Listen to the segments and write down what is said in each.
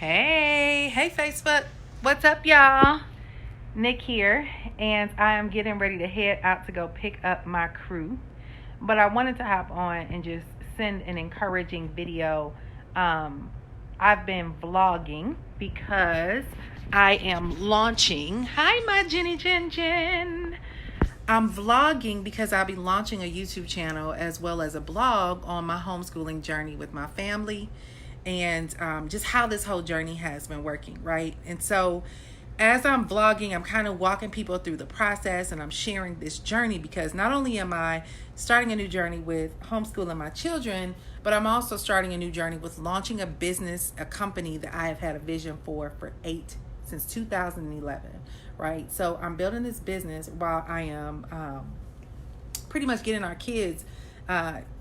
Hey Facebook. What's up, y'all? Nick here, and I am getting ready to head out to go pick up my crew. But I wanted to hop on and just send an encouraging video. I've been vlogging because I am launching. Hi, my Jenny Jen Jen. I'm vlogging because I'll be launching a YouTube channel as well as a blog on my homeschooling journey with my family and just how this whole journey has been working, right? And so as I'm vlogging, I'm kind of walking people through the process and I'm sharing this journey because not only am I starting a new journey with homeschooling my children, but I'm also starting a new journey with launching a business, a company that I have had a vision for since 2011, right? So I'm building this business while I am pretty much getting our kids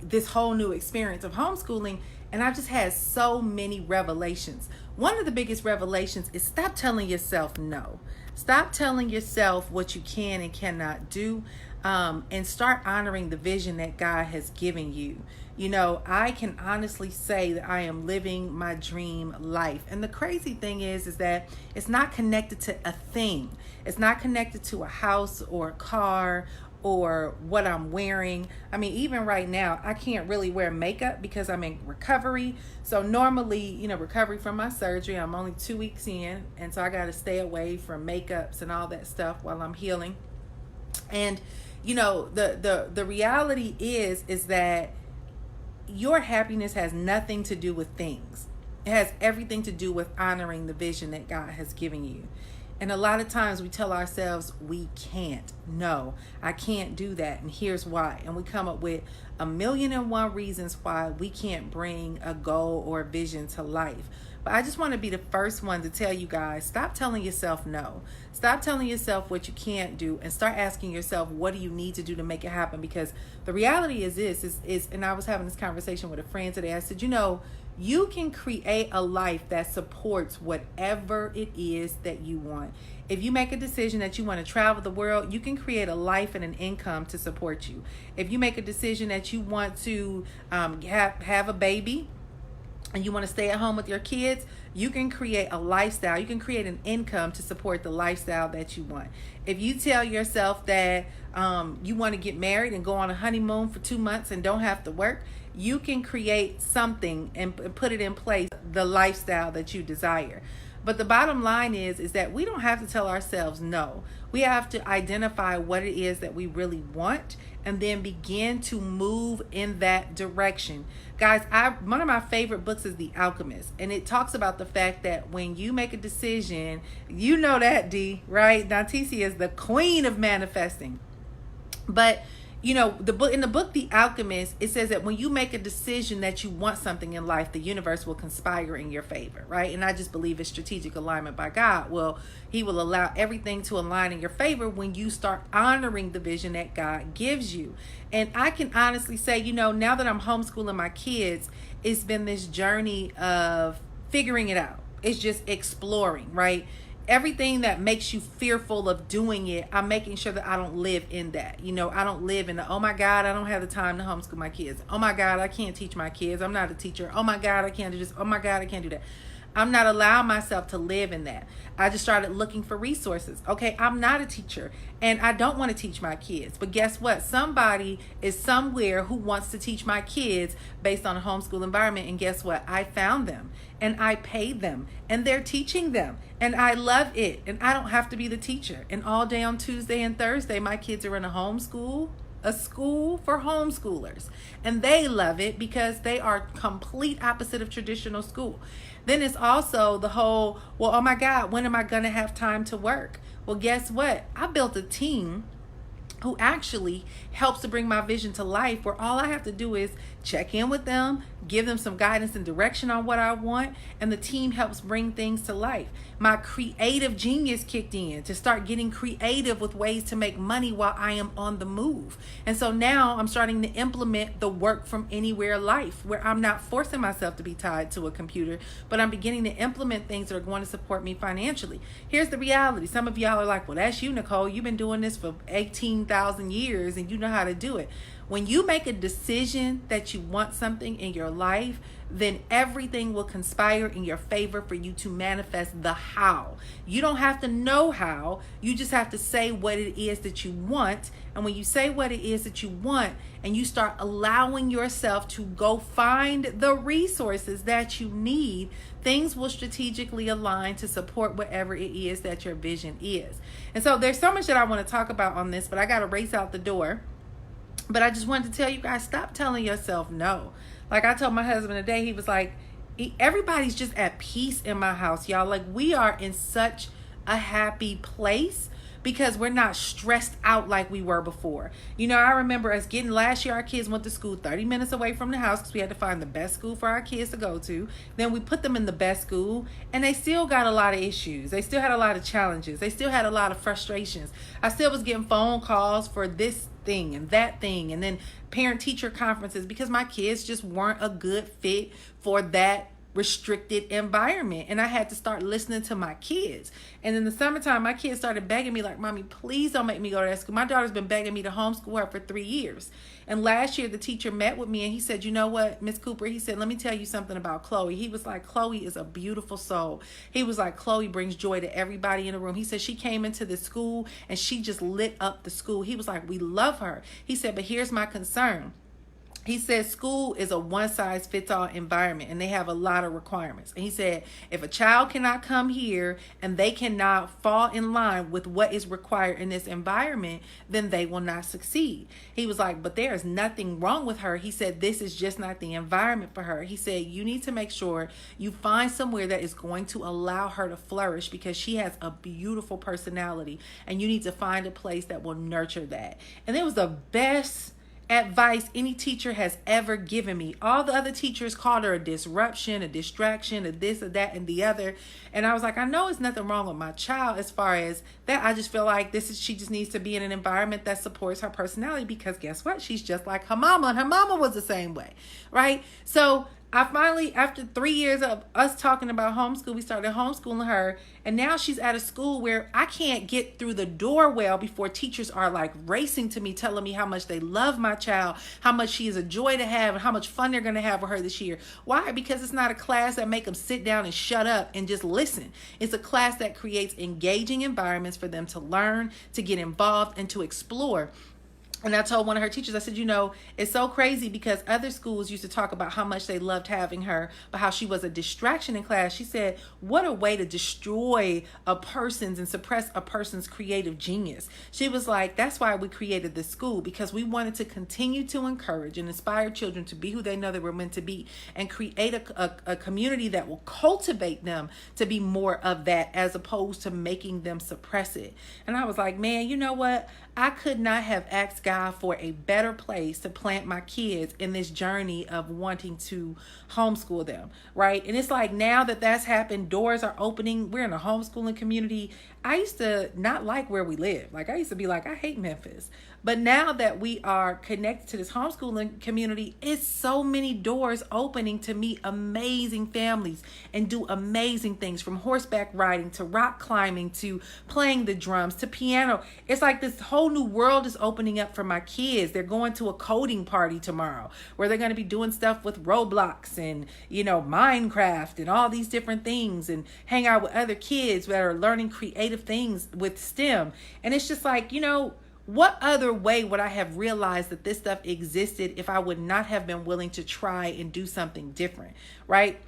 this whole new experience of homeschooling. And I've just had so many revelations. One of the biggest revelations is stop telling yourself no. Stop telling yourself what you can and cannot do, and start honoring the vision that God has given you. You know, I can honestly say that I am living my dream life. And the crazy thing is that it's not connected to a thing. It's not connected to a house or a car or what I'm wearing. I mean, even right now, I can't really wear makeup because I'm in recovery. So normally, recovery from my surgery, I'm only 2 weeks in. And so I got to stay away from makeups and all that stuff while I'm healing. And, the reality is that your happiness has nothing to do with things. It has everything to do with honoring the vision that God has given you. And a lot of times we tell ourselves we can't. No, I can't do that. And here's why. And we come up with 1,000,001 reasons why we can't bring a goal or a vision to life. But I just want to be the first one to tell you guys, stop telling yourself no. Stop telling yourself what you can't do and start asking yourself, what do you need to do to make it happen? Because the reality is and I was having this conversation with a friend today. I said, you can create a life that supports whatever it is that you want. If you make a decision that you want to travel the world, you can create a life and an income to support you. If you make a decision that you want to have a baby and you want to stay at home with your kids, you can create a lifestyle. You can create an income to support the lifestyle that you want. If you tell yourself that you want to get married and go on a honeymoon for 2 months and don't have to work, you can create something and put it in place, the lifestyle that you desire. But the bottom line is that we don't have to tell ourselves no. We have to identify what it is that we really want and then begin to move in that direction. Guys, one of my favorite books is The Alchemist, and it talks about the fact that when you make a decision, you know that, D, right? Now, TC is the queen of manifesting. But in the book The Alchemist, it says that when you make a decision that you want something in life, the universe will conspire in your favor, right? And I just believe it's strategic alignment by God. Well, he will allow everything to align in your favor when you start honoring the vision that God gives you. And I can honestly say, now that I'm homeschooling my kids, it's been this journey of figuring it out. It's just exploring, right? Everything that makes you fearful of doing it, I'm making sure that I don't live in that. I don't live in the, oh my God, I don't have the time to homeschool my kids. Oh my God, I can't teach my kids. I'm not a teacher. Oh my God, I can't do this. Oh my God, I can't do that. I'm not allowing myself to live in that. I just started looking for resources. Okay, I'm not a teacher and I don't want to teach my kids. But guess what? Somebody is somewhere who wants to teach my kids based on a homeschool environment. And guess what? I found them and I paid them and they're teaching them. And I love it. And I don't have to be the teacher. And all day on Tuesday and Thursday, my kids are in a school for homeschoolers, and they love it because they are complete opposite of traditional school. Then it's also the whole, well, oh my God, when am I going to have time to work? Well, guess what? I built a team who actually helps to bring my vision to life, where all I have to do is check in with them, give them some guidance and direction on what I want, and the team helps bring things to life. My creative genius kicked in to start getting creative with ways to make money while I am on the move. And so now I'm starting to implement the work from anywhere life, where I'm not forcing myself to be tied to a computer, but I'm beginning to implement things that are going to support me financially. Here's the reality. Some of y'all are like, well, that's you, Nicole. You've been doing this for 18,000 years and you know how to do it. When you make a decision that you want something in your life, then everything will conspire in your favor for you to manifest the how. You don't have to know how. You just have to say what it is that you want. And when you say what it is that you want and you start allowing yourself to go find the resources that you need, things will strategically align to support whatever it is that your vision is. And so there's so much that I want to talk about on this, but I got to race out the door. But I just wanted to tell you guys, stop telling yourself no. Like I told my husband today, he was like, everybody's just at peace in my house, y'all. Like we are in such a happy place because we're not stressed out like we were before. You know, I remember us getting, last year our kids went to school 30 minutes away from the house because we had to find the best school for our kids to go to. Then we put them in the best school and they still got a lot of issues. They still had a lot of challenges. They still had a lot of frustrations. I still was getting phone calls for this thing and that thing, and then parent teacher conferences because my kids just weren't a good fit for that restricted environment, and I had to start listening to my kids. And in the summertime, my kids started begging me like, Mommy, please don't make me go to that school. My daughter's been begging me to homeschool her for 3 years. And last year the teacher met with me and he said, you know what, Miss Cooper, he said, let me tell you something about Chloe. He was like, Chloe is a beautiful soul. He was like, Chloe brings joy to everybody in the room. He said she came into the school and she just lit up the school. He was like, we love her. He said, but here's my concern. He said school is a one-size-fits-all environment and they have a lot of requirements. And he said, if a child cannot come here and they cannot fall in line with what is required in this environment, then they will not succeed. He was like, but there is nothing wrong with her. He said, this is just not the environment for her. He said, you need to make sure you find somewhere that is going to allow her to flourish because she has a beautiful personality and you need to find a place that will nurture that. And it was the best advice any teacher has ever given me. All the other teachers called her a disruption, a distraction, a this, a that, and the other. And I was like, I know it's nothing wrong with my child as far as that. I just feel like she just needs to be in an environment that supports her personality because guess what? She's just like her mama, and her mama was the same way, right? So I finally, after 3 years of us talking about homeschool, we started homeschooling her. And now she's at a school where I can't get through the door well before teachers are like racing to me, telling me how much they love my child, how much she is a joy to have, and how much fun they're going to have with her this year. Why? Because it's not a class that make them sit down and shut up and just listen. It's a class that creates engaging environments for them to learn, to get involved, and to explore. And I told one of her teachers, I said, you know, it's so crazy because other schools used to talk about how much they loved having her, but how she was a distraction in class. She said, what a way to destroy a person's and suppress a person's creative genius. She was like, that's why we created this school, because we wanted to continue to encourage and inspire children to be who they know they were meant to be and create a community that will cultivate them to be more of that as opposed to making them suppress it. And I was like, man, you know what? I could not have asked God for a better place to plant my kids in this journey of wanting to homeschool them, right? And it's like now that that's happened, doors are opening. We're in a homeschooling community. I used to not like where we live. Like I used to be like, I hate Memphis. But now that we are connected to this homeschooling community, it's so many doors opening to meet amazing families and do amazing things, from horseback riding to rock climbing to playing the drums to piano. It's like this whole new world is opening up for my kids. They're going to a coding party tomorrow where they're going to be doing stuff with Roblox and, you know, Minecraft and all these different things, and hang out with other kids that are learning creative things with STEM. And it's just like, you know, what other way would I have realized that this stuff existed if I would not have been willing to try and do something different, right?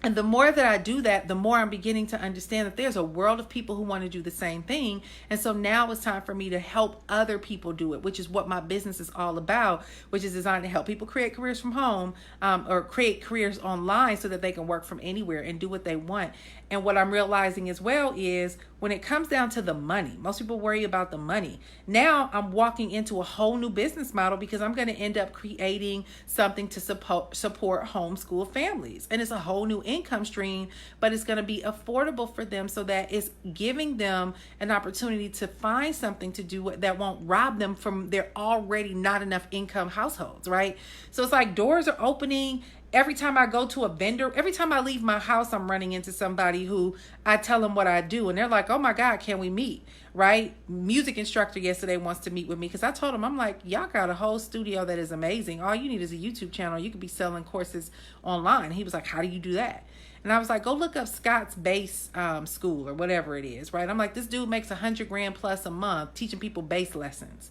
And the more that I do that, the more I'm beginning to understand that there's a world of people who want to do the same thing. And so now it's time for me to help other people do it, which is what my business is all about, which is designed to help people create careers from home, or create careers online so that they can work from anywhere and do what they want. And what I'm realizing as well is when it comes down to the money, most people worry about the money. Now I'm walking into a whole new business model because I'm going to end up creating something to support homeschool families. And it's a whole new income stream, but it's going to be affordable for them so that it's giving them an opportunity to find something to do that won't rob them from their already not enough income households, right? So it's like doors are opening Every time I go to a vendor, every time I leave my house, I'm running into somebody who I tell them what I do. And they're like, oh my God, can we meet? Right? Music instructor yesterday wants to meet with me because I told him, I'm like, y'all got a whole studio that is amazing. All you need is a YouTube channel. You could be selling courses online. He was like, how do you do that? And I was like, go look up Scott's Bass School or whatever it is, right? I'm like, this dude makes $100,000 plus a month teaching people bass lessons.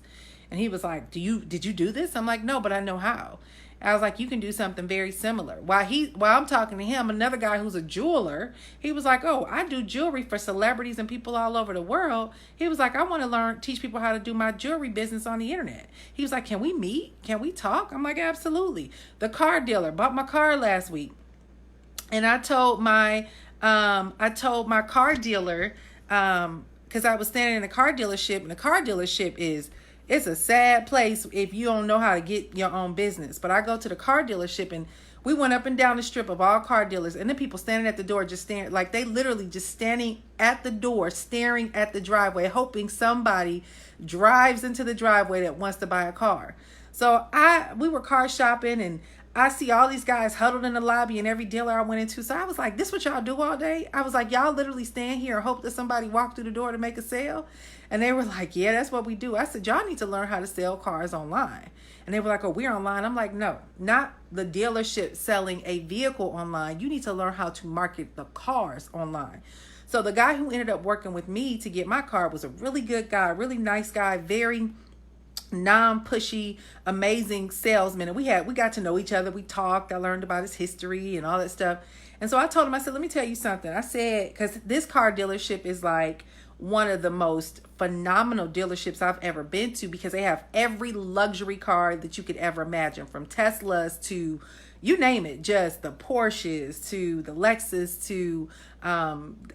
And he was like, did you do this? I'm like, no, but I know how. I was like, you can do something very similar. While I'm talking to him, another guy who's a jeweler, he was like, oh, I do jewelry for celebrities and people all over the world. He was like, I want to teach people how to do my jewelry business on the internet. He was like, can we meet? Can we talk? I'm like, absolutely. The car dealer bought my car last week. And I told my car dealer, because I was standing in a car dealership, and the car dealership it's a sad place if you don't know how to get your own business. But I go to the car dealership, and we went up and down the strip of all car dealers, and the people standing at the door just staring, like they literally just standing at the door, staring at the driveway, hoping somebody drives into the driveway that wants to buy a car. So we were car shopping, and I see all these guys huddled in the lobby in every dealer I went into. So I was like, this what y'all do all day? I was like, y'all literally stand here and hope that somebody walk through the door to make a sale? And they were like, yeah, that's what we do. I said, y'all need to learn how to sell cars online. And they were like, oh, we're online. I'm like, no, not the dealership selling a vehicle online. You need to learn how to market the cars online. So the guy who ended up working with me to get my car was a really good guy, really nice guy, very non-pushy, amazing salesman. And we got to know each other. We talked. I learned about his history and all that stuff. And so I told him, I said, let me tell you something. I said, because this car dealership is like one of the most phenomenal dealerships I've ever been to, because they have every luxury car that you could ever imagine, from Teslas to you name it, just the Porsches to the Lexus to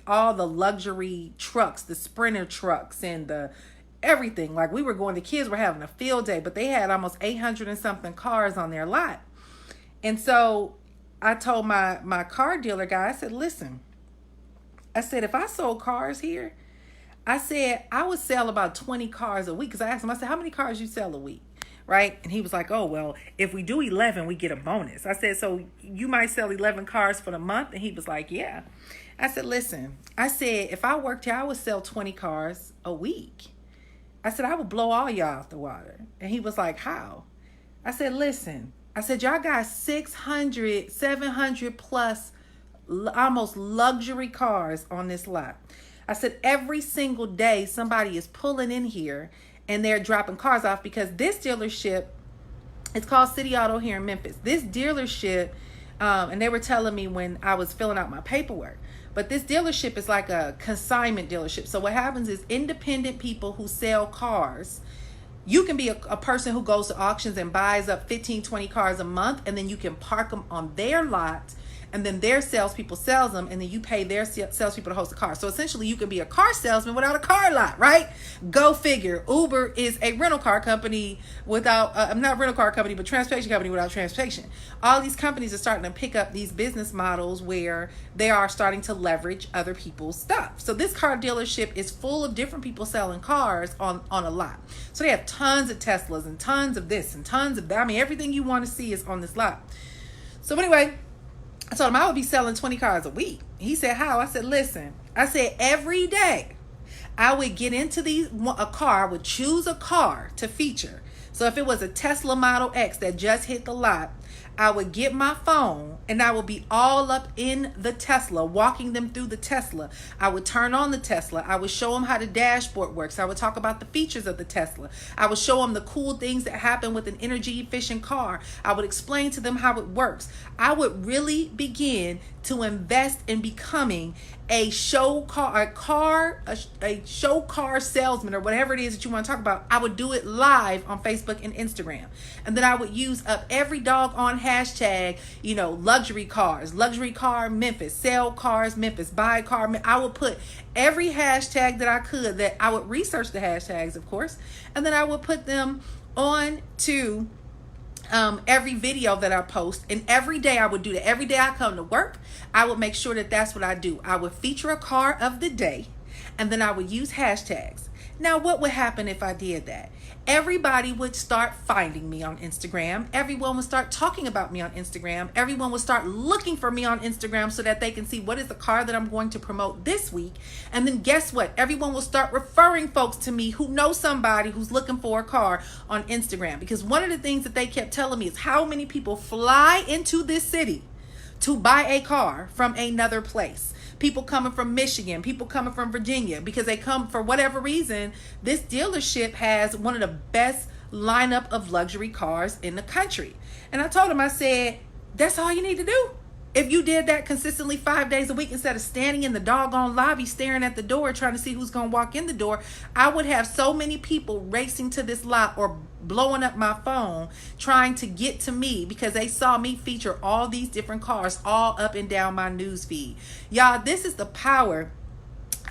all the luxury trucks, the Sprinter trucks and the everything. Like, we were going, the kids were having a field day, but they had almost 800 and something cars on their lot. And so I told my car dealer guy, I said, listen, I said, if I sold cars here, I said, I would sell about 20 cars a week. Because I asked him, I said, how many cars you sell a week? Right? And he was like, oh, well, if we do 11, we get a bonus. I said, so you might sell 11 cars for the month? And he was like, yeah. I said, listen, I said, if I worked here, I would sell 20 cars a week. I said, I would blow all y'all off the water. And he was like, how? I said, listen, I said, y'all got 600, 700 plus almost luxury cars on this lot. I said, every single day somebody is pulling in here and they're dropping cars off, because this dealership, it's called City Auto here in Memphis. This dealership, and they were telling me when I was filling out my paperwork, but this dealership is like a consignment dealership. So what happens is, independent people who sell cars, you can be a person who goes to auctions and buys up 15, 20 cars a month, and then you can park them on their lot, and then their salespeople sells them, and then you pay their salespeople to host the car. So essentially, you can be a car salesman without a car lot, right? Go figure. Uber is a rental car company without, not rental car company, but transportation company without transportation. All these companies are starting to pick up these business models where they are starting to leverage other people's stuff. So this car dealership is full of different people selling cars on a lot. So they have tons of Teslas and tons of this and tons of that. I mean, everything you want to see is on this lot. So anyway, I told him I would be selling 20 cars a week. He said, how? I said, listen, I said, every day I would get into a car, I would choose a car to feature. So if it was a Tesla Model X that just hit the lot, I would get my phone and I would be all up in the Tesla, walking them through the Tesla. I would turn on the Tesla. I would show them how the dashboard works. I would talk about the features of the Tesla. I would show them the cool things that happen with an energy efficient car. I would explain to them how it works. I would really begin to invest in becoming a show car salesman, or whatever it is that you want to talk about. I would do it live on Facebook and Instagram. And then I would use up every doggone hashtag, luxury cars, luxury car Memphis, sell cars Memphis, buy car. I would put every hashtag that I could, that I would research the hashtags, of course, and then I would put them on to every video that I post. And every day I would do that. Every day I come to work, I would make sure that that's what I do. I would feature a car of the day, and then I would use hashtags. Now, what would happen if I did that? Everybody would start finding me on Instagram. Everyone would start talking about me on Instagram. Everyone would start looking for me on Instagram so that they can see what is the car that I'm going to promote this week. And then guess what? Everyone will start referring folks to me who know somebody who's looking for a car on Instagram. Because one of the things that they kept telling me is how many people fly into this city to buy a car from another place. People coming from Michigan, people coming from Virginia, because they come for whatever reason. This dealership has one of the best lineup of luxury cars in the country. And I told him, I said, that's all you need to do. If you did that consistently 5 days a week, instead of standing in the doggone lobby staring at the door trying to see who's going to walk in the door, I would have so many people racing to this lot or blowing up my phone trying to get to me because they saw me feature all these different cars all up and down my news feed. Y'all, this is the power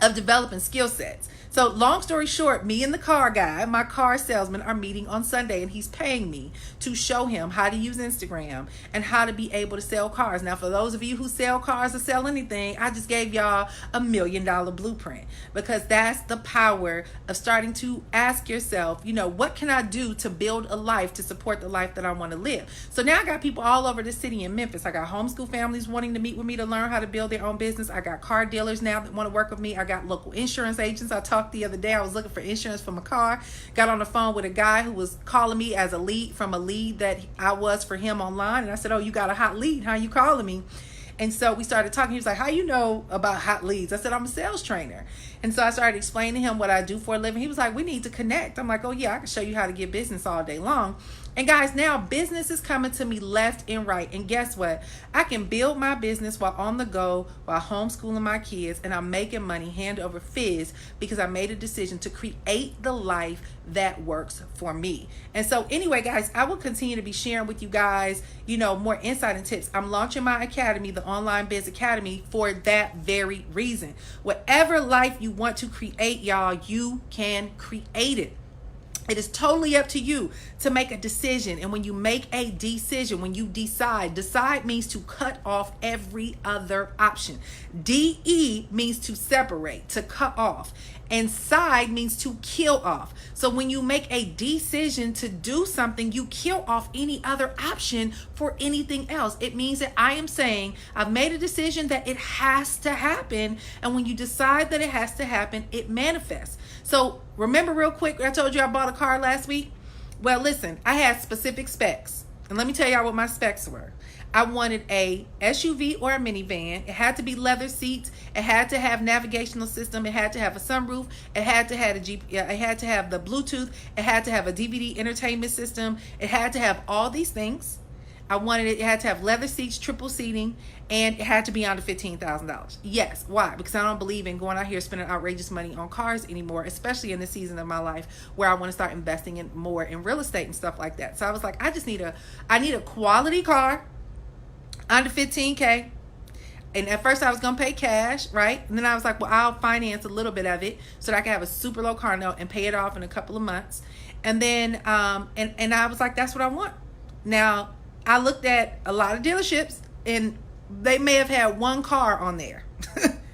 of developing skill sets. So long story short, me and the car guy, my car salesman, are meeting on Sunday, and he's paying me to show him how to use Instagram and how to be able to sell cars. Now, for those of you who sell cars or sell anything, I just gave y'all $1 million blueprint, because that's the power of starting to ask yourself, what can I do to build a life to support the life that I want to live? So now I got people all over the city in Memphis. I got homeschool families wanting to meet with me to learn how to build their own business. I got car dealers now that want to work with me. I got local insurance agents. I talked the other day. I was looking for insurance for my car. Got on the phone with a guy who was calling me as a lead from a lead that I was for him online. And I said, oh, you got a hot lead. How you calling me? And so we started talking. He was like, how you know about hot leads? I said, I'm a sales trainer. And so I started explaining to him what I do for a living. He was like, we need to connect. I'm like, oh yeah, I can show you how to get business all day long. And guys, now business is coming to me left and right. And guess what? I can build my business while on the go, while homeschooling my kids, and I'm making money hand over fist because I made a decision to create the life that works for me. And so anyway, guys, I will continue to be sharing with you guys, more insight and tips. I'm launching my academy, the Online Biz Academy, for that very reason. Whatever life you want to create, y'all, you can create it. It is totally up to you to make a decision. And when you make a decision, when you decide means to cut off every other option. DE means to separate, to cut off. And side means to kill off. So when you make a decision to do something, you kill off any other option for anything else. It means that I am saying I've made a decision that it has to happen. And when you decide that it has to happen, it manifests. So remember real quick, I told you I bought a car last week. Well, listen, I had specific specs. And let me tell y'all what my specs were. I wanted a SUV or a minivan. It had to be leather seats. It had to have navigational system. It had to have a sunroof. It had to have it had to have the Bluetooth. It had to have a DVD entertainment system. It had to have all these things. I wanted it had to have leather seats, triple seating, and it had to be under $15,000. Yes. Why? Because I don't believe in going out here spending outrageous money on cars anymore, especially in the season of my life where I want to start investing in more in real estate and stuff like that. So I was like, I need a quality car under $15K. And at first I was going to pay cash, right? And then I was like, well, I'll finance a little bit of it so that I can have a super low car note and pay it off in a couple of months. And then, and I was like, that's what I want. Now, I looked at a lot of dealerships and they may have had one car on there,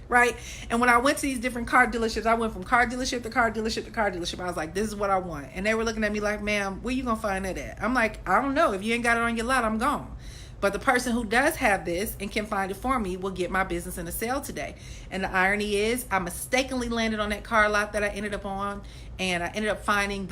right? And when I went to these different car dealerships, I went from car dealership to car dealership to car dealership. I was like, this is what I want. And they were looking at me like, ma'am, where you going to find that at? I'm like, I don't know. If you ain't got it on your lot, I'm gone. But the person who does have this and can find it for me will get my business in a sale today. And the irony is I mistakenly landed on that car lot that I ended up on. And I ended up finding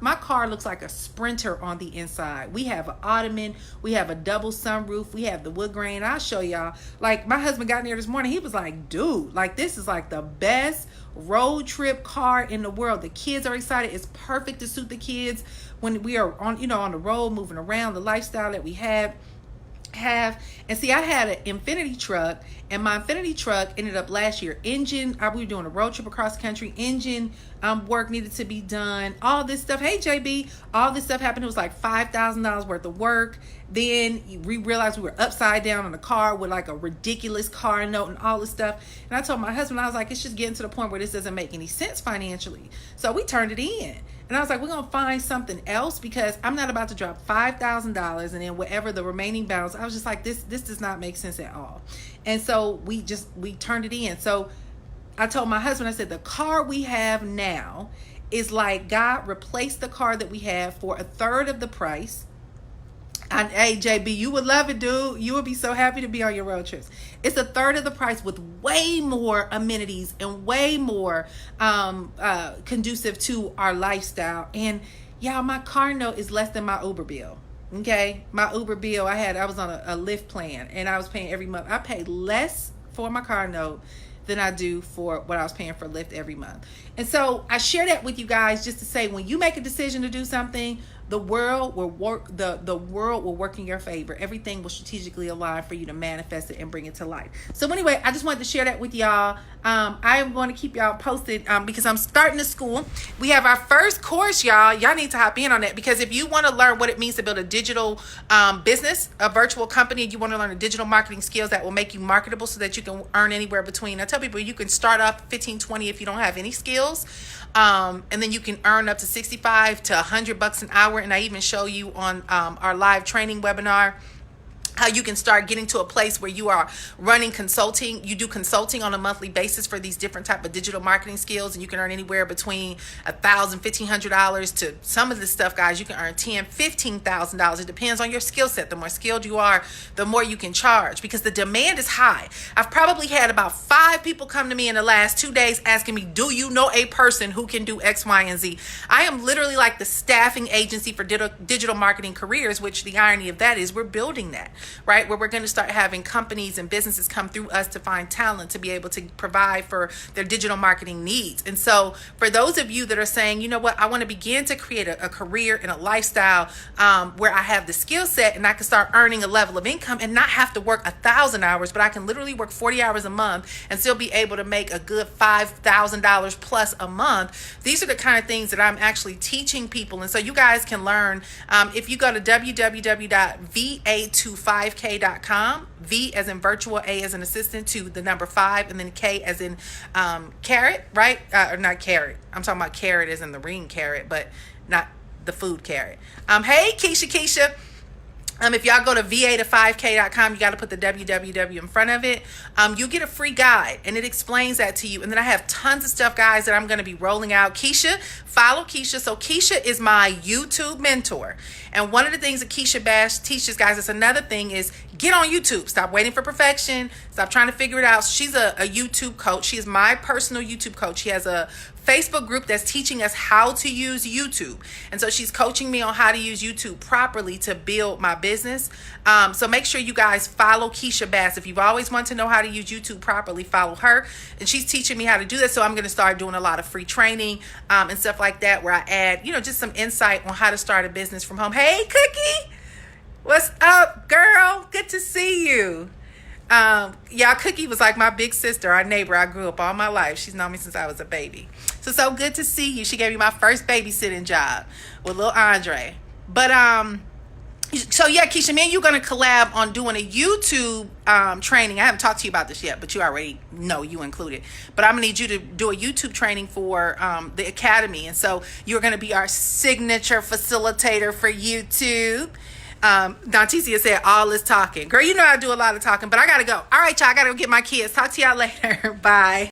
my car looks like a Sprinter on the inside. We have an ottoman. We have a double sunroof. We have the wood grain. I'll show y'all. Like, my husband got in there this morning. He was like, dude, like, this is like the best road trip car in the world. The kids are excited. It's perfect to suit the kids when we are on, on the road, moving around, the lifestyle that we have. And see, I had an Infiniti Truck, and my Infiniti Truck ended up last year. We were doing a road trip across the country. Engine work needed to be done. All this stuff. Hey, JB, all this stuff happened. It was like $5,000 worth of work. Then we realized we were upside down on the car with like a ridiculous car note and all this stuff. And I told my husband, I was like, it's just getting to the point where this doesn't make any sense financially. So we turned it in. And I was like, we're going to find something else because I'm not about to drop $5,000 and then whatever the remaining balance. I was just like, this does not make sense at all. And so we turned it in. So I told my husband, I said, the car we have now is like God replaced the car that we have for a third of the price. And hey, JB, you would love it, dude. You would be so happy to be on your road trips. It's a third of the price with way more amenities and way more conducive to our lifestyle. And y'all, my car note is less than my Uber bill. Okay, my Uber bill, I was on a Lyft plan, and I was paying every month. I paid less for my car note than I do for what I was paying for Lyft every month. And so I share that with you guys just to say, when you make a decision to do something, the world will work. The world will work in your favor. Everything will strategically align for you to manifest it and bring it to life. So anyway, I just wanted to share that with y'all. I am going to keep y'all posted because I'm starting a school. We have our first course, y'all. Y'all need to hop in on that, because if you want to learn what it means to build a digital business, a virtual company, you want to learn the digital marketing skills that will make you marketable so that you can earn anywhere between. I tell people you can start off 15, 20 if you don't have any skills. And then you can earn up to 65 to $100 an hour. And I even show you on our live training webinar how you can start getting to a place where you are running consulting. You do consulting on a monthly basis for these different type of digital marketing skills, and you can earn anywhere between $1,000, $1,500 to some of this stuff, guys. You can earn $10,000, $15,000. It depends on your skill set. The more skilled you are, the more you can charge, because the demand is high. I've probably had about 5 people come to me in the last 2 days asking me, do you know a person who can do X, Y, and Z? I am literally like the staffing agency for digital marketing careers, which the irony of that is we're building that. Right, where we're going to start having companies and businesses come through us to find talent to be able to provide for their digital marketing needs. And so for those of you that are saying, you know what, I want to begin to create a career and a lifestyle where I have the skill set and I can start earning a level of income and not have to work 1,000 hours, but I can literally work 40 hours a month and still be able to make a good $5,000 plus a month. These are the kind of things that I'm actually teaching people. And so you guys can learn if you go to www.va25k.com, V as in virtual, A as in assistant, to the number 5, and then K as in carrot, right? Or not carrot. I'm talking about carrot as in the ring carrot, but not the food carrot. Hey, Keisha. If y'all go to va5k.com, you got to put the www in front of it. You get a free guide, and it explains that to you. And then I have tons of stuff, guys, that I'm going to be rolling out. Keisha, follow Keisha. So Keisha is my YouTube mentor. And one of the things that Keisha Bash teaches, guys, it's another thing, is get on YouTube. Stop waiting for perfection. Stop trying to figure it out. She's a YouTube coach. She is my personal YouTube coach. She has a Facebook group that's teaching us how to use YouTube. And so she's coaching me on how to use YouTube properly to build my business. So make sure you guys follow Keisha Bass. If you've always wanted to know how to use YouTube properly, follow her. And she's teaching me how to do that. So I'm going to start doing a lot of free training and stuff like that, where I add, just some insight on how to start a business from home. Hey, Cookie, what's up, girl? Good to see you. Y'all, Cookie was like my big sister, our neighbor. I grew up all my life. She's known me since I was a baby. So good to see you. She gave me my first babysitting job with little Andre. But so yeah, Keisha, me and you going to collab on doing a YouTube training. I haven't talked to you about this yet, but you already know, you included. But I'm going to need you to do a YouTube training for the Academy. And so you're going to be our signature facilitator for YouTube. Danticia said all this talking. Girl, you know I do a lot of talking, but I gotta go. All right, y'all, I gotta go get my kids. Talk to y'all later. Bye.